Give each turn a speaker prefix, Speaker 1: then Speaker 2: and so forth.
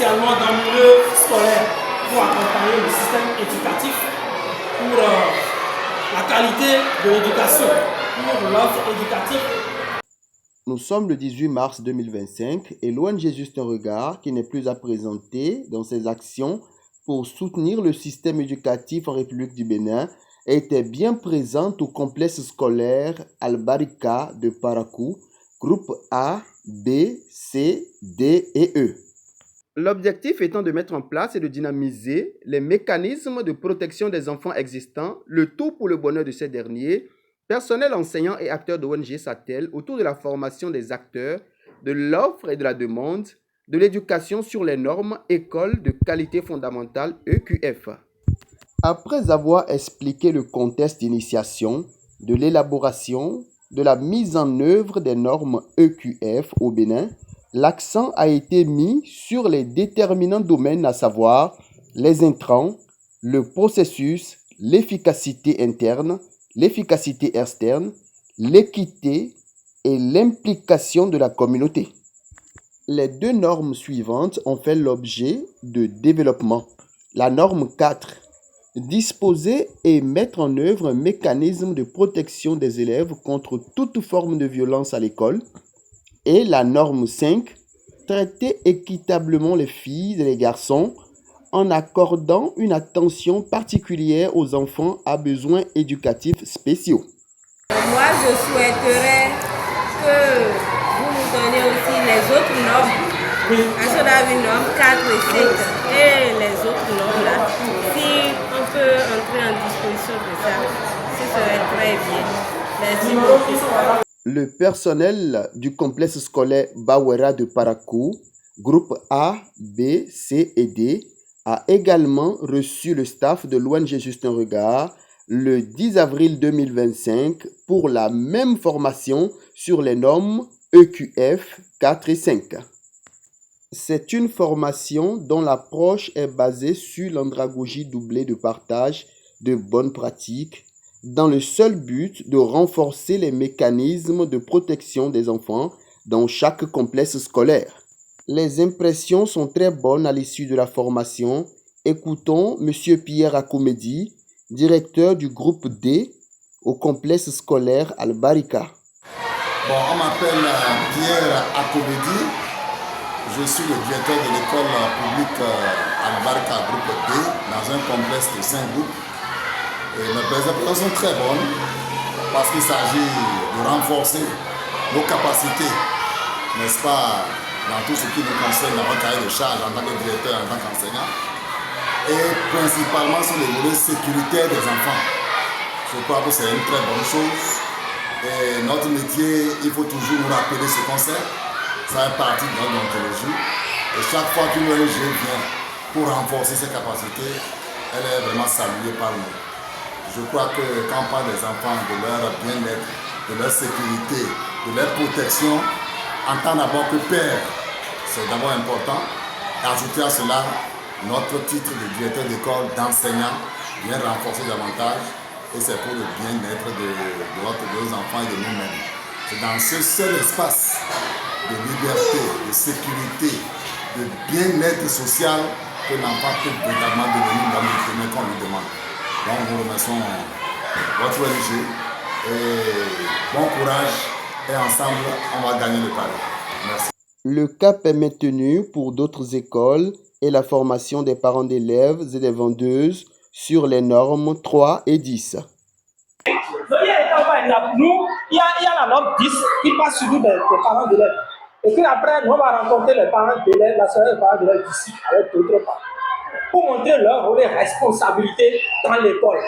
Speaker 1: spécialement dans le milieu scolaire pour accompagner le système éducatif pour la qualité de l'éducation, pour l'offre éducative.
Speaker 2: Nous sommes le 18 mars 2025 et l'ONG Juste un regard, qui n'est plus à présenter dans ses actions pour soutenir le système éducatif en République du Bénin, était bien présente au complexe scolaire Al-Barika de Parakou, groupe A, B, C, D et E. L'objectif étant de mettre en place et de dynamiser les mécanismes de protection des enfants existants, le tout pour le bonheur de ces derniers. Personnel enseignant et acteurs de ONG s'attellent autour de la formation des acteurs, de l'offre et de la demande, de l'éducation sur les normes écoles de qualité fondamentale EQF. Après avoir expliqué le contexte d'initiation, de l'élaboration, de la mise en œuvre des normes EQF au Bénin, l'accent a été mis sur les déterminants domaines, à savoir les intrants, le processus, l'efficacité interne, l'efficacité externe, l'équité et l'implication de la communauté. Les deux normes suivantes ont fait l'objet de développement. La norme 4, disposer et mettre en œuvre un mécanisme de protection des élèves contre toute forme de violence à l'école. Et la norme 5, traiter équitablement les filles et les garçons en accordant une attention particulière aux enfants à besoins éducatifs spéciaux.
Speaker 3: Moi, je souhaiterais que vous nous donniez aussi les autres normes. Parce qu'on a une norme 4 et 5 et les autres normes là. Si on peut entrer en disposition de ça, ce serait très bien. Merci beaucoup.
Speaker 2: Le personnel du complexe scolaire Bawera de Parakou, groupe A, B, C et D, a également reçu le staff de l'ONG Juste un regard le 10 avril 2025 pour la même formation sur les normes EQF 4 et 5. C'est une formation dont l'approche est basée sur l'andragogie doublée de partage de bonnes pratiques dans le seul but de renforcer les mécanismes de protection des enfants dans chaque complexe scolaire. Les impressions sont très bonnes à l'issue de la formation. Écoutons M. Pierre Akoumedi, directeur du groupe D au complexe scolaire Al-Barika.
Speaker 4: Bon, on m'appelle Pierre Akoumedi. Je suis le directeur de l'école publique Al-Barika groupe D dans un complexe de 5 groupes. Et mes présentations sont très bonnes parce qu'il s'agit de renforcer nos capacités, n'est-ce pas, dans tout ce qui nous concerne dans notre cahier de charge en tant que directeur, en tant qu'enseignant, et principalement sur les volets sécuritaires des enfants. Je crois que c'est une très bonne chose. Et notre métier, il faut toujours nous rappeler ce qu'on sait. Ça fait partie de notre ontologie. Et chaque fois qu'une ONG vient pour renforcer ses capacités, elle est vraiment saluée par nous. Je crois que quand on parle des enfants, de leur bien-être, de leur sécurité, de leur protection, en tant d'abord que père, c'est d'abord important. Ajouter à cela notre titre de directeur d'école, d'enseignant, vient renforcer davantage. Et c'est pour le bien-être de nos enfants et de nous-mêmes. C'est dans ce seul espace de liberté, de sécurité, de bien-être social que l'enfant peut véritablement devenir l'homme de demain qu'on lui demande. Donc nous remercions votre ONG et bon courage et ensemble on va gagner le pari. Merci.
Speaker 2: Le cap est maintenu pour d'autres écoles et la formation des parents d'élèves et des vendeuses sur les normes 3 et 10.
Speaker 1: Nous, il y a la norme 10 qui passe sur nous des parents d'élèves. Et puis après, nous on va rencontrer les parents d'élèves, la soirée des parents d'élèves d'ici avec d'autres parents, pour montrer leur rôle et responsabilité dans l'école.